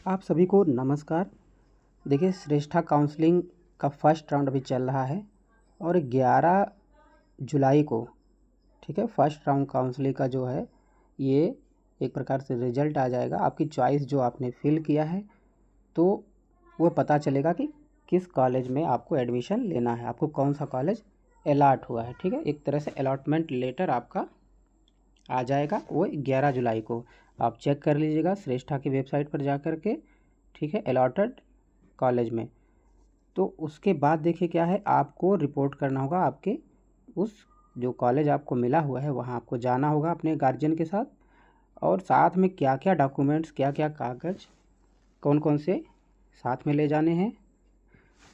आप सभी को नमस्कार। देखिए, श्रेष्ठा काउंसलिंग का फर्स्ट राउंड अभी चल रहा है और 11 जुलाई को, ठीक है, फर्स्ट राउंड काउंसलिंग का जो है ये एक प्रकार से रिजल्ट आ जाएगा। आपकी चॉइस जो आपने फिल किया है तो वो पता चलेगा कि किस कॉलेज में आपको एडमिशन लेना है, आपको कौन सा कॉलेज अलॉट हुआ है। ठीक है, एक तरह से अलॉटमेंट लेटर आपका आ जाएगा वो 11 जुलाई को। आप चेक कर लीजिएगा श्रेष्ठा की वेबसाइट पर जा कर के, ठीक है, अलॉटेड कॉलेज में। तो उसके बाद देखिए क्या है, आपको रिपोर्ट करना होगा आपके उस जो कॉलेज आपको मिला हुआ है वहाँ आपको जाना होगा अपने गार्जियन के साथ, और साथ में क्या क्या डॉक्यूमेंट्स, क्या क्या कागज़, कौन कौन से साथ में ले जाने हैं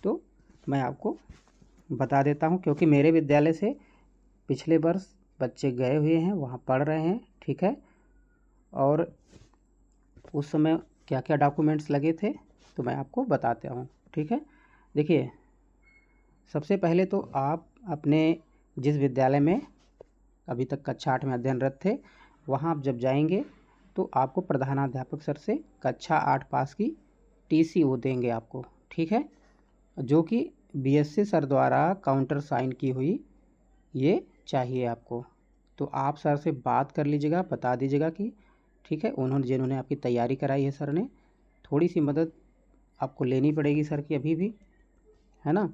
तो मैं आपको बता देता हूँ, क्योंकि मेरे विद्यालय से पिछले वर्ष बच्चे गए हुए हैं, वहाँ पढ़ रहे हैं। ठीक है, और उस समय क्या क्या डॉक्यूमेंट्स लगे थे तो मैं आपको बताता हूँ। ठीक है, देखिए, सबसे पहले तो आप अपने जिस विद्यालय में अभी तक कक्षा 8 में अध्ययनरत थे वहाँ आप जब जाएंगे तो आपको प्रधानाध्यापक सर से कक्षा 8 पास की टीसी वो देंगे आपको। ठीक है, जो कि बीएससी सर द्वारा काउंटर साइन की हुई ये चाहिए आपको। तो आप सर से बात कर लीजिएगा, बता दीजिएगा कि ठीक है, जिन्होंने आपकी तैयारी कराई है सर ने, थोड़ी सी मदद आपको लेनी पड़ेगी सर की अभी भी, है ना,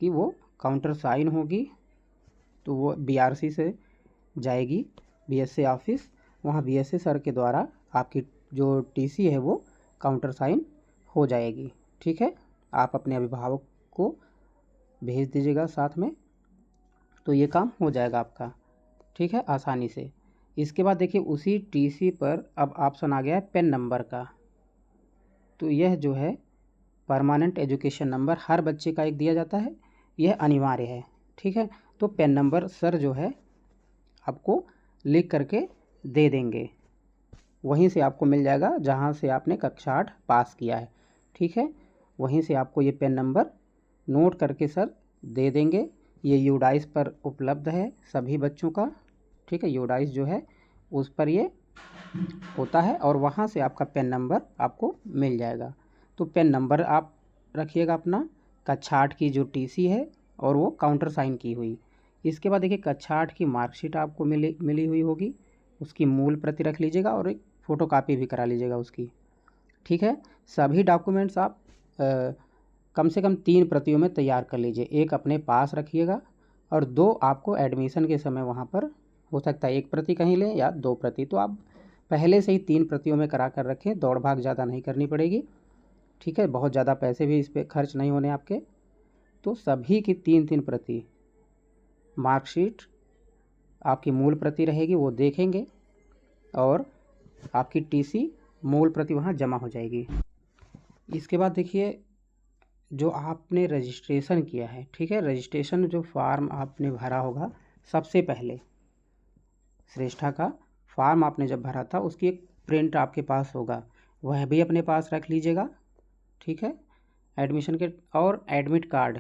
कि वो काउंटर साइन होगी तो वो बीआरसी से जाएगी बीएससी ऑफिस, वहाँ बीएससी सर के द्वारा आपकी जो टीसी है वो काउंटर साइन हो जाएगी। ठीक है, आप अपने अभिभावक को भेज दीजिएगा साथ में, तो ये काम हो जाएगा आपका। ठीक है, आसानी से। इसके बाद देखिए उसी टीसी पर अब ऑप्शन आ गया है पेन नंबर का। तो यह जो है परमानेंट एजुकेशन नंबर हर बच्चे का एक दिया जाता है, यह अनिवार्य है। ठीक है, तो पेन नंबर सर जो है आपको लिख करके दे देंगे, वहीं से आपको मिल जाएगा जहाँ से आपने कक्षा 8 पास किया है। ठीक है, वहीं से आपको ये पेन नंबर नोट करके सर दे देंगे। ये यूडाइस पर उपलब्ध है सभी बच्चों का। ठीक है, यूडाइस जो है उस पर ये होता है और वहाँ से आपका पेन नंबर आपको मिल जाएगा। तो पेन नंबर आप रखिएगा अपना, कक्षा 8 की जो टीसी है और वो काउंटर साइन की हुई। इसके बाद देखिए कक्षा 8 की मार्कशीट आपको मिली हुई होगी, उसकी मूल प्रति रख लीजिएगा और एक फ़ोटोकॉपी भी करा लीजिएगा उसकी। ठीक है, सभी डॉक्यूमेंट्स आप कम से कम 3 प्रतियों में तैयार कर लीजिए, एक अपने पास रखिएगा और 2 आपको एडमिशन के समय वहाँ पर हो सकता है 1 प्रति कहीं लें या 2 प्रति, तो आप पहले से ही 3 प्रतियों में करा कर रखें, दौड़ भाग ज़्यादा नहीं करनी पड़ेगी। ठीक है, बहुत ज़्यादा पैसे भी इस पर खर्च नहीं होने आपके। तो सभी की 3-3 प्रति मार्कशीट आपकी मूल प्रति रहेगी, वो देखेंगे और आपकी टीसी मूल प्रति वहाँ जमा हो जाएगी। इसके बाद देखिए जो आपने रजिस्ट्रेशन किया है, ठीक है, रजिस्ट्रेशन जो फॉर्म आपने भरा होगा, सबसे पहले श्रेष्ठा का फॉर्म आपने जब भरा था उसकी एक प्रिंट आपके पास होगा, वह भी अपने पास रख लीजिएगा। ठीक है, एडमिशन के और एडमिट कार्ड,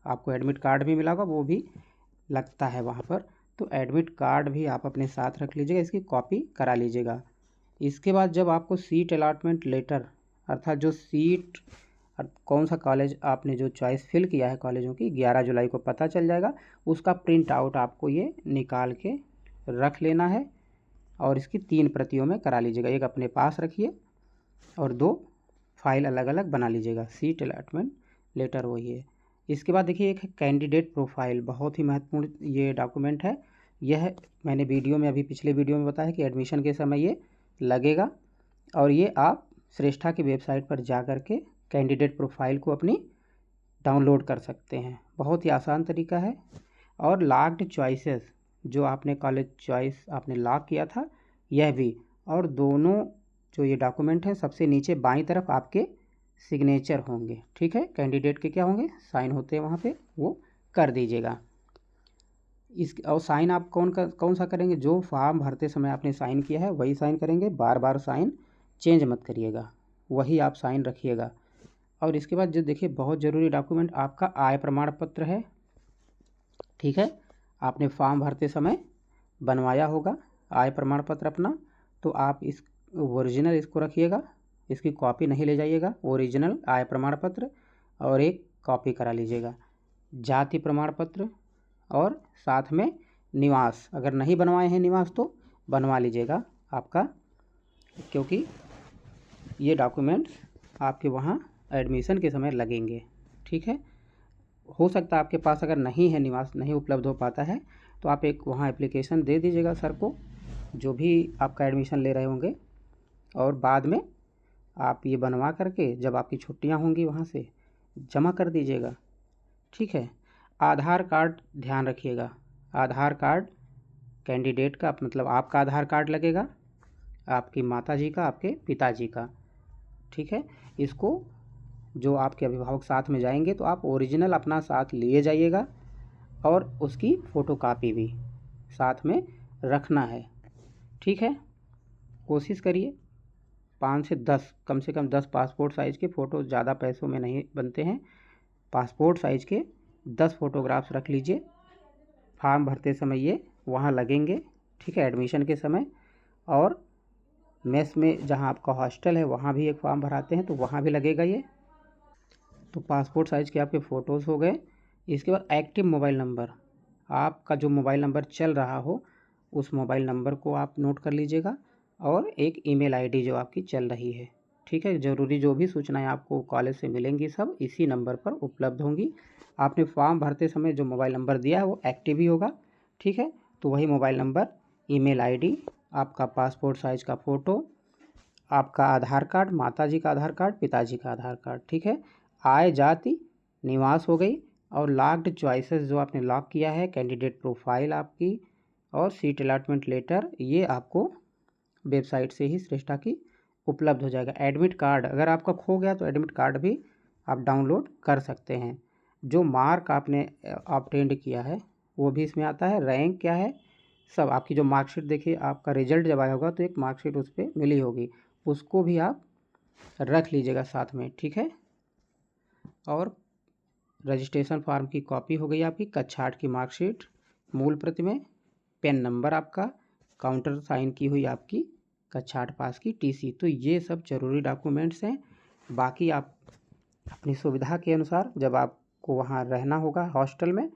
आपको एडमिट कार्ड भी मिला होगा, वो भी लगता है वहाँ पर, तो एडमिट कार्ड भी आप अपने साथ रख लीजिएगा, इसकी कॉपी करा लीजिएगा। इसके बाद जब आपको सीट अलॉटमेंट लेटर, अर्थात जो सीट और कौन सा कॉलेज आपने जो चॉइस फिल किया है कॉलेजों की, 11 जुलाई को पता चल जाएगा, उसका प्रिंट आउट आपको ये निकाल के रख लेना है और इसकी 3 प्रतियों में करा लीजिएगा, एक अपने पास रखिए और 2 फाइल अलग अलग बना लीजिएगा। सीट अलॉटमेंट लेटर वही है। इसके बाद देखिए एक कैंडिडेट प्रोफाइल, बहुत ही महत्वपूर्ण ये डॉक्यूमेंट है। यह मैंने वीडियो में, अभी पिछले वीडियो में बताया कि एडमिशन के समय ये लगेगा और ये आप श्रेष्ठा की वेबसाइट पर जा कर के कैंडिडेट प्रोफाइल को अपनी डाउनलोड कर सकते हैं, बहुत ही आसान तरीका है। और लॉक्ड चॉइसेस, जो आपने कॉलेज चॉइस आपने लॉक किया था, यह भी, और दोनों जो ये डॉक्यूमेंट हैं सबसे नीचे बाईं तरफ आपके सिग्नेचर होंगे। ठीक है, कैंडिडेट के क्या होंगे, साइन होते हैं वहाँ पे, वो कर दीजिएगा। इस और साइन आप कौन सा करेंगे, जो फॉर्म भरते समय आपने साइन किया है वही साइन करेंगे, बार बार साइन चेंज मत करिएगा, वही आप साइन रखिएगा। और इसके बाद जो देखिए बहुत ज़रूरी डॉक्यूमेंट आपका आय प्रमाण पत्र है। ठीक है, आपने फॉर्म भरते समय बनवाया होगा आय प्रमाण पत्र अपना, तो आप इस ओरिजिनल इसको रखिएगा इसकी कॉपी नहीं ले जाइएगा, ओरिजिनल आय प्रमाण पत्र और एक कॉपी करा लीजिएगा, जाति प्रमाण पत्र और साथ में निवास, अगर नहीं बनवाए हैं निवास तो बनवा लीजिएगा आपका, क्योंकि ये डॉक्यूमेंट्स आपके वहाँ एडमिशन के समय लगेंगे। ठीक है, हो सकता है आपके पास अगर नहीं है, निवास नहीं उपलब्ध हो पाता है, तो आप एक वहाँ एप्लीकेशन दे दीजिएगा सर को, जो भी आपका एडमिशन ले रहे होंगे, और बाद में आप ये बनवा करके जब आपकी छुट्टियाँ होंगी वहाँ से जमा कर दीजिएगा। ठीक है, आधार कार्ड ध्यान रखिएगा, आधार कार्ड कैंडिडेट का मतलब आपका आधार कार्ड लगेगा, आपकी माताजी का, आपके पिताजी का। ठीक है, इसको जो आपके अभिभावक साथ में जाएंगे तो आप ओरिजिनल अपना साथ लिए जाइएगा और उसकी फ़ोटोकॉपी भी साथ में रखना है। ठीक है, कोशिश करिए 5 से 10, कम से कम 10 पासपोर्ट साइज़ के फ़ोटो, ज़्यादा पैसों में नहीं बनते हैं, पासपोर्ट साइज़ के 10 फ़ोटोग्राफ्स रख लीजिए। फॉर्म भरते समय ये वहाँ लगेंगे। ठीक है, एडमिशन के समय, और मेस में जहाँ आपका हॉस्टल है वहाँ भी एक फॉर्म भराते हैं तो वहाँ भी लगेगा ये। तो पासपोर्ट साइज़ के आपके फ़ोटोज़ हो गए। इसके बाद एक्टिव मोबाइल नंबर, आपका जो मोबाइल नंबर चल रहा हो उस मोबाइल नंबर को आप नोट कर लीजिएगा, और एक ईमेल आईडी जो आपकी चल रही है। ठीक है, ज़रूरी जो भी सूचनाएं आपको कॉलेज से मिलेंगी सब इसी नंबर पर उपलब्ध होंगी। आपने फॉर्म भरते समय जो मोबाइल नंबर दिया है वो एक्टिव ही होगा। ठीक है, तो वही मोबाइल नंबर, ईमेल आईडी, आपका पासपोर्ट साइज़ का फ़ोटो, आपका आधार कार्ड, माताजी का आधार कार्ड, पिताजी का आधार कार्ड। ठीक है, आय, जाति, निवास हो गई, और लॉक्ड चॉइसेस जो आपने लॉक किया है, कैंडिडेट प्रोफाइल आपकी, और सीट अलॉटमेंट लेटर, ये आपको वेबसाइट से ही श्रेष्ठा की उपलब्ध हो जाएगा। एडमिट कार्ड अगर आपका खो गया तो एडमिट कार्ड भी आप डाउनलोड कर सकते हैं। जो मार्क आपने ऑब्टेंड किया है वो भी इसमें आता है, रैंक क्या है सब, आपकी जो मार्कशीट, देखिए आपका रिजल्ट जब आया होगा तो एक मार्कशीट उस पर मिली होगी, उसको भी आप रख लीजिएगा साथ में। ठीक है, और रजिस्ट्रेशन फॉर्म की कॉपी हो गई आपकी, कक्षा 8 की मार्कशीट मूल प्रति में, पेन नंबर आपका, काउंटर साइन की हुई आपकी कक्षा 8 पास की टीसी। तो ये सब जरूरी डॉक्यूमेंट्स हैं। बाकी आप अपनी सुविधा के अनुसार जब आपको वहाँ रहना होगा हॉस्टल में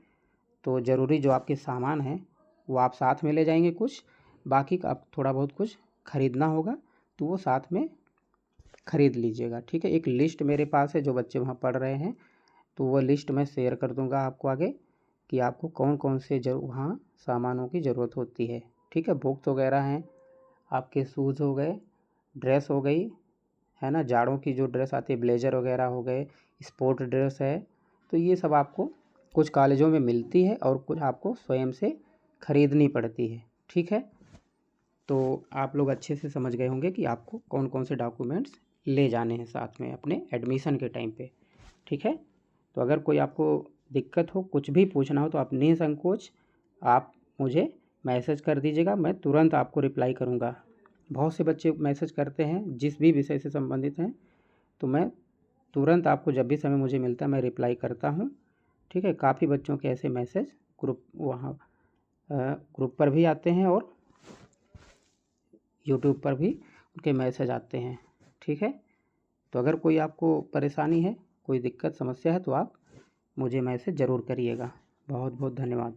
तो ज़रूरी जो आपके सामान हैं वो आप साथ में ले जाएंगे कुछ, बाकी का आप थोड़ा बहुत कुछ ख़रीदना होगा तो वो साथ में ख़रीद लीजिएगा। ठीक है, एक लिस्ट मेरे पास है जो बच्चे वहाँ पढ़ रहे हैं, तो वो लिस्ट मैं शेयर कर दूंगा आपको आगे कि आपको कौन कौन से वहाँ सामानों की ज़रूरत होती है। ठीक है, बुक्स वगैरह हैं, आपके शूज़ हो गए, ड्रेस हो गई, है ना, जाड़ों की जो ड्रेस आती है, ब्लेज़र वगैरह हो गए, स्पोर्ट ड्रेस है, तो ये सब आपको कुछ कॉलेजों में मिलती है और कुछ आपको स्वयं से ख़रीदनी पड़ती है। ठीक है, तो आप लोग अच्छे से समझ गए होंगे कि आपको कौन कौन से डॉक्यूमेंट्स ले जाने हैं साथ में अपने एडमिशन के टाइम पे। ठीक है, तो अगर कोई आपको दिक्कत हो, कुछ भी पूछना हो तो आप निसंकोच आप मुझे मैसेज कर दीजिएगा, मैं तुरंत आपको रिप्लाई करूँगा। बहुत से बच्चे मैसेज करते हैं जिस भी विषय से संबंधित हैं, तो मैं तुरंत आपको जब भी समय मुझे मिलता है मैं रिप्लाई करता हूँ। ठीक है, काफ़ी बच्चों के ऐसे मैसेज वहाँ ग्रुप पर भी आते हैं और यूट्यूब पर भी उनके मैसेज आते हैं। ठीक है, तो अगर कोई आपको परेशानी है, कोई दिक्कत समस्या है तो आप मुझे मैसेज ज़रूर करिएगा। बहुत बहुत धन्यवाद।